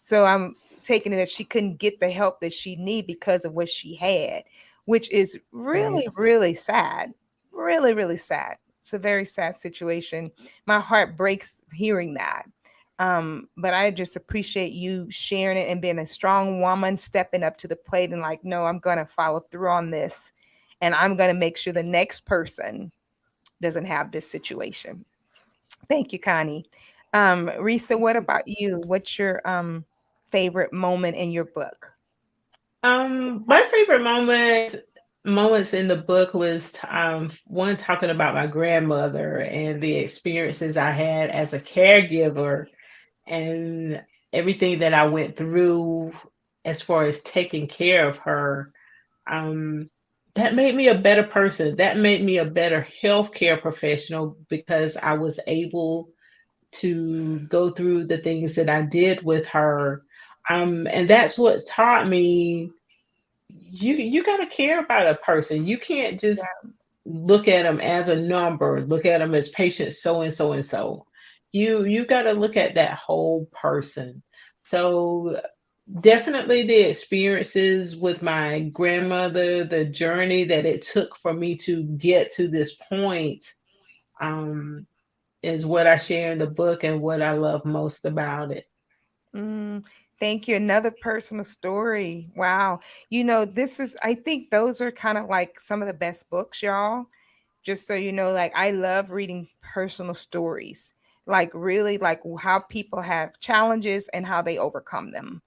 So I'm taking it that she couldn't get the help that she needed because of what she had, which is Right. really, really sad. Really, really sad. It's a very sad situation. My heart breaks hearing that. But I just appreciate you sharing it and being a strong woman, stepping up to the plate and like, no, I'm gonna follow through on this and I'm going to make sure the next person doesn't have this situation. Thank you, Connie. Risa, what about you? What's your favorite moment in your book? My favorite moments in the book was one talking about my grandmother and the experiences I had as a caregiver and everything that I went through as far as taking care of her. Um, that made me a better person. That made me a better healthcare professional because I was able to go through the things that I did with her. And that's what taught me you got to care about a person. You can't just look at them as a number, look at them as patient so and so and so. You got to look at that whole person. So definitely the experiences with my grandmother, the journey that it took for me to get to this point, um, is what I share in the book and what I love most about it. Mm, thank you. Another personal story. Wow. I think those are kind of like some of the best books, y'all. Just so you know, like I love reading personal stories, like really like how people have challenges and how they overcome them.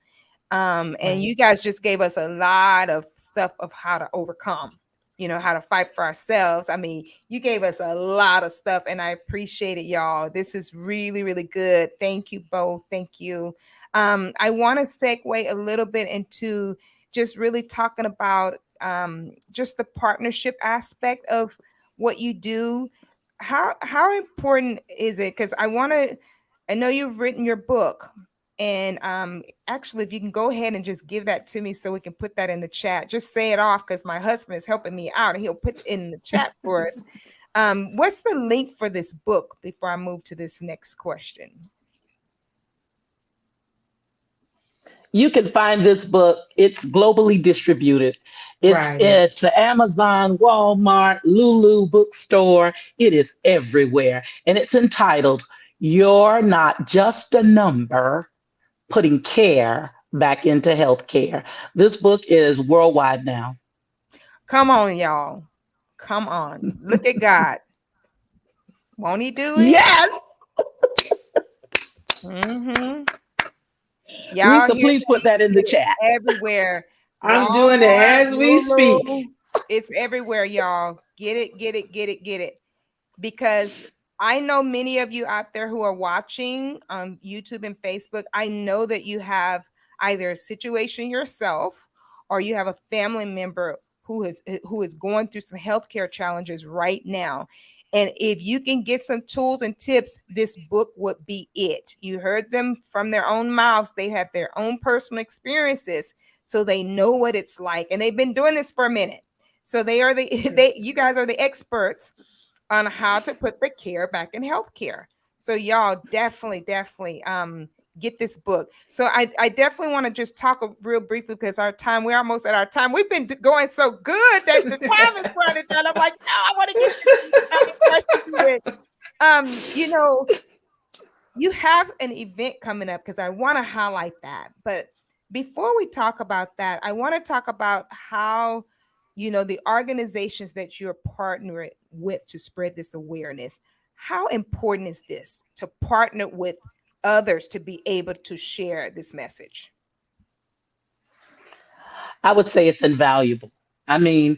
And Right. you guys just gave us a lot of stuff of how to overcome, how to fight for ourselves. I mean, you gave us a lot of stuff and I appreciate it, y'all. This is really, really good. Thank you both. Thank you. I want to segue a little bit into just really talking about just the partnership aspect of what you do. How important is it? Because I know you've written your book, and actually, if you can go ahead and just give that to me so we can put that in the chat. Just say it off because my husband is helping me out and he'll put it in the chat for us. What's the link for this book before I move to this next question? You can find this book. It's globally distributed. It's Right. to Amazon, Walmart, Lulu Bookstore. It is everywhere. And it's entitled, You're Not Just a Number, Putting Care Back into Healthcare. This book is worldwide now. Come on, y'all. Come on. Look at God. Won't he do it? Yes. Mm-hmm. Y'all Risa, hear please put me? that in the Get it chat. everywhere. I'm doing it Walmart, as we speak. Lulu. It's everywhere, y'all. Get it, get it, get it, get it. Because I know many of you out there who are watching on YouTube and Facebook. I know that you have either a situation yourself or you have a family member who is going through some healthcare challenges right now. And if you can get some tools and tips, this book would be it. You heard them from their own mouths. They have their own personal experiences, so they know what it's like. And they've been doing this for a minute. So they are you guys are the experts on how to put the care back in healthcare. So y'all definitely get this book. So I definitely want to just talk real briefly because we're almost at our time. We've been going so good that the time is running down. I'm like, no, I want to get this questions in. You have an event coming up because I want to highlight that. But before we talk about that, I want to talk about how the organizations that you're partnering with to spread this awareness. How important is this to partner with others to be able to share this message? I would say it's invaluable. I mean,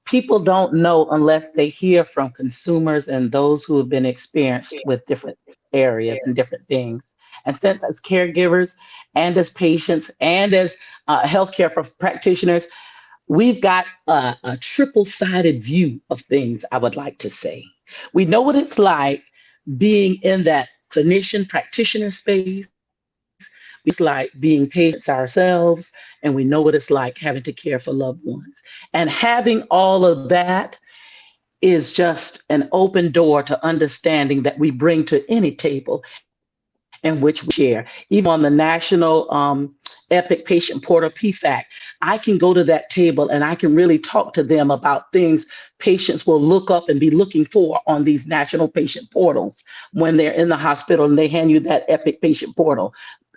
people don't know unless they hear from consumers and those who have been experienced with different areas and different things. And since as caregivers and as patients and as healthcare practitioners, we've got a triple-sided view of things, I would like to say. We know what it's like being in that clinician practitioner space. It's like being patients ourselves, and we know what it's like having to care for loved ones. And having all of that is just an open door to understanding that we bring to any table in which we share. Even on the national Epic Patient Portal PFAC, I can go to that table and I can really talk to them about things patients will look up and be looking for on these national patient portals when they're in the hospital and they hand you that Epic Patient Portal.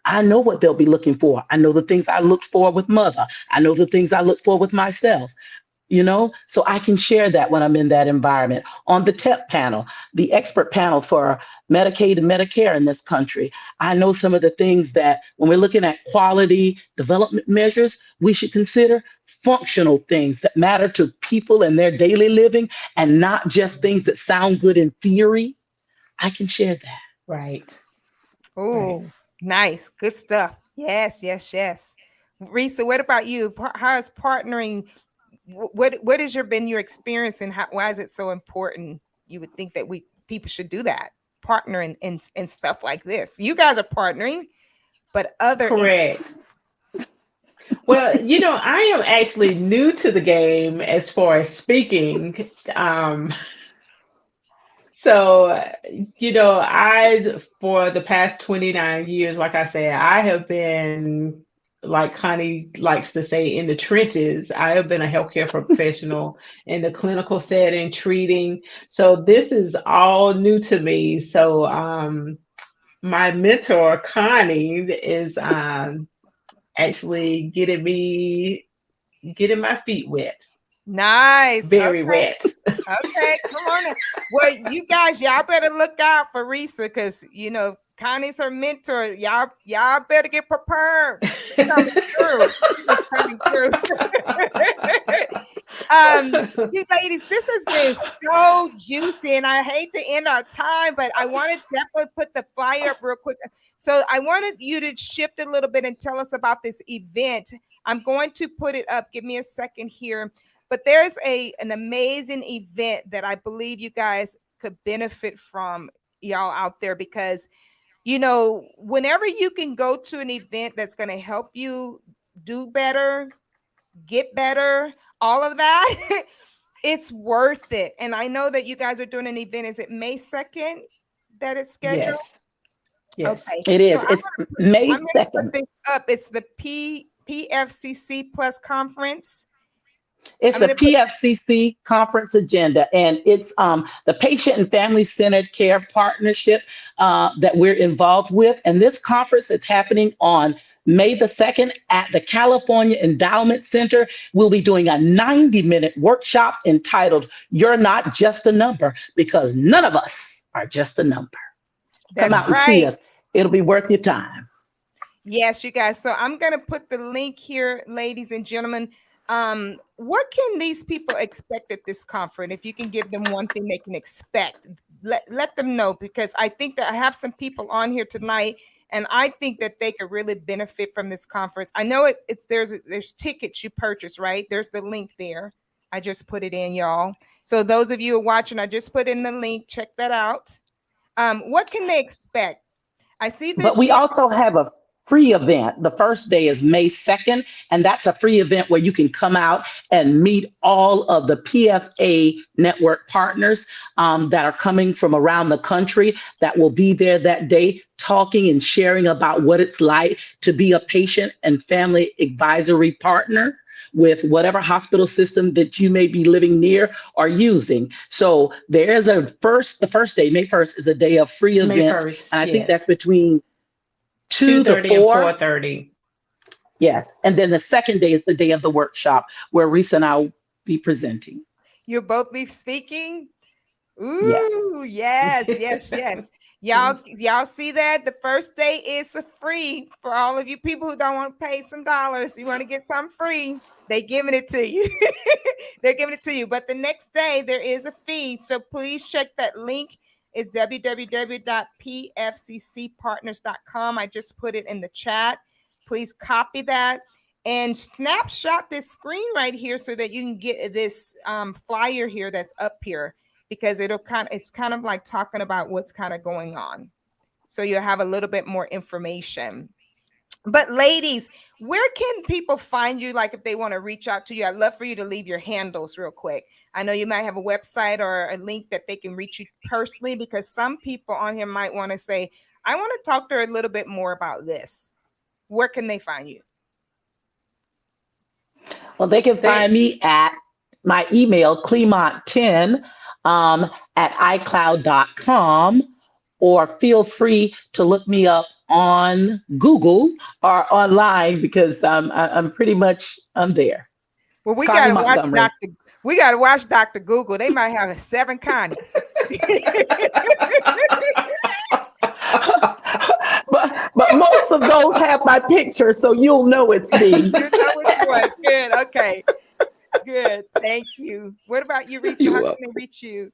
I know what they'll be looking for. I know the things I looked for with mother. I know the things I look for with myself. So I can share that when I'm in that environment. On the TEP panel, the expert panel for Medicaid and Medicare in this country, I know some of the things that when we're looking at quality development measures, we should consider functional things that matter to people in their daily living and not just things that sound good in theory. I can share that. Right. Oh, nice. Good stuff. Yes. Risa, what about you? How is partnering? What has been your experience and why is it so important? You would think that people should do that, partnering in stuff like this. You guys are partnering, but other Correct. Well, I am actually new to the game as far as speaking. So, for the past 29 years, like I said, I have been, like Connie likes to say, in the trenches. I have been a healthcare professional in the clinical setting, treating. So this is all new to me. So my mentor, Connie, is actually getting my feet wet. Nice. Very Okay. wet. Okay, come on now. Well, you guys, y'all better look out for Risa because Connie's her mentor. Y'all better get prepared. She's coming through. She's coming through. You ladies, this has been so juicy, and I hate to end our time, but I want to definitely put the flyer up real quick. So I wanted you to shift a little bit and tell us about this event. I'm going to put it up. Give me a second here. But there's an amazing event that I believe you guys could benefit from, y'all out there, because, whenever you can go to an event that's going to help you do better, get better, all of that, it's worth it. And I know that you guys are doing an event. Is it May 2nd that it's scheduled? Yes. Okay. It is. So It's May I'm going to 2nd. put this up. It's the PFCC Plus Conference. It's the PFCC conference agenda, and it's the Patient and Family Centered Care Partnership that we're involved with. And this conference is happening on May the 2nd at the California Endowment Center. We'll be doing a 90-minute workshop entitled "You're Not Just a Number," because none of us are just a number. Come out and see us. It'll be worth your time. Yes, you guys. So I'm going to put the link here, ladies and gentlemen. What can these people expect at this conference? If you can give them one thing they can expect, let them know, because I think that I have some people on here tonight, and I think that they could really benefit from this conference. I know it's there's tickets you purchase, right? There's the link there. I just put it in, y'all. So those of you who are watching, I just put in the link. Check that out. What can they expect? I see the But we also have a free event. The first day is May 2nd, and that's a free event where you can come out and meet all of the PFA network partners that are coming from around the country that will be there that day, talking and sharing about what it's like to be a patient and family advisory partner with whatever hospital system that you may be living near or using. So there's the first day, May 1st, is a day of free May events. 1st, And I think yes. that's between 2 to 2:30 and 4. 4:30. Yes. And then the second day is the day of the workshop where Risa and I will be presenting. You'll both be speaking. Yes. Ooh, yes, yes, yes. Y'all see that? The first day is free for all of you people who don't want to pay some dollars. You want to get something free, they giving it to you. They're giving it to you. But the next day there is a fee. So please check that link. It's www.pfccpartners.com. I just put it in the chat. Please copy that and snapshot this screen right here so that you can get this flyer here that's up here, because it's kind of like talking about what's kind of going on. So you'll have a little bit more information. But ladies, where can people find you? Like if they want to reach out to you, I'd love for you to leave your handles real quick. I know you might have a website or a link that they can reach you personally, because some people on here might want to say, I want to talk to her a little bit more about this. Where can they find you? Well, they can find me at my email, Clemont10 at iCloud.com, or feel free to look me up on Google or online, because I'm pretty much there. Well, we Connie gotta watch Montgomery. We gotta watch Dr. Google. They might have 7 Connies. but most of those have my picture, so you'll know it's me. You know which one. Good. Okay. Good. Thank you. What about you, Risa? How can they reach you?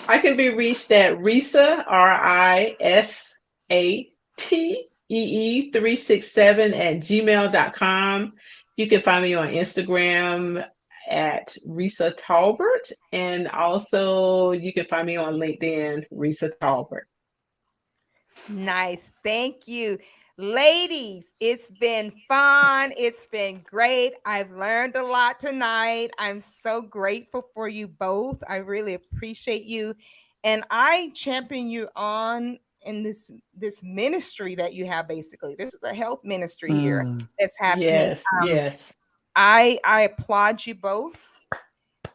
I can be reached at Risa, RISATEE367 at gmail.com. You can find me on Instagram at Risa Tolbert, and also you can find me on LinkedIn, Risa Tolbert. Nice. Thank you. Ladies, it's been fun. It's been great. I've learned a lot tonight. I'm so grateful for you both. I really appreciate you. And I champion you on in this ministry that you have. Basically, this is a health ministry here that's happening. Yes. I applaud you both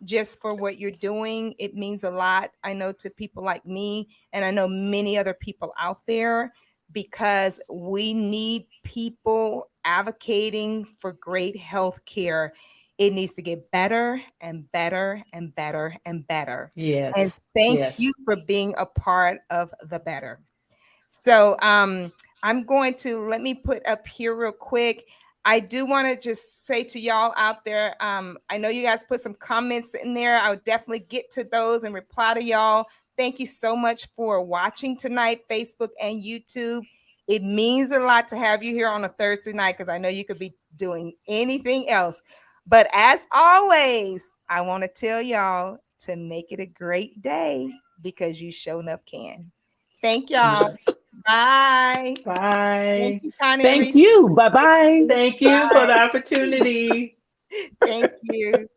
just for what you're doing. It means a lot, I know, to people like me, and I know many other people out there, because we need people advocating for great health care. It needs to get better and better and better and better. Yes. And thank you for being a part of the better. So I'm going to, let me put up here real quick. I do want to just say to y'all out there, I know you guys put some comments in there. I would definitely get to those and reply to y'all. Thank you so much for watching tonight, Facebook and YouTube. It means a lot to have you here on a Thursday night, because I know you could be doing anything else. But as always, I want to tell y'all to make it a great day, because you sure enough can. Thank y'all. Bye. Bye. Thank you, Connie. Thank you. Bye-bye. Thank you for the opportunity. Thank you.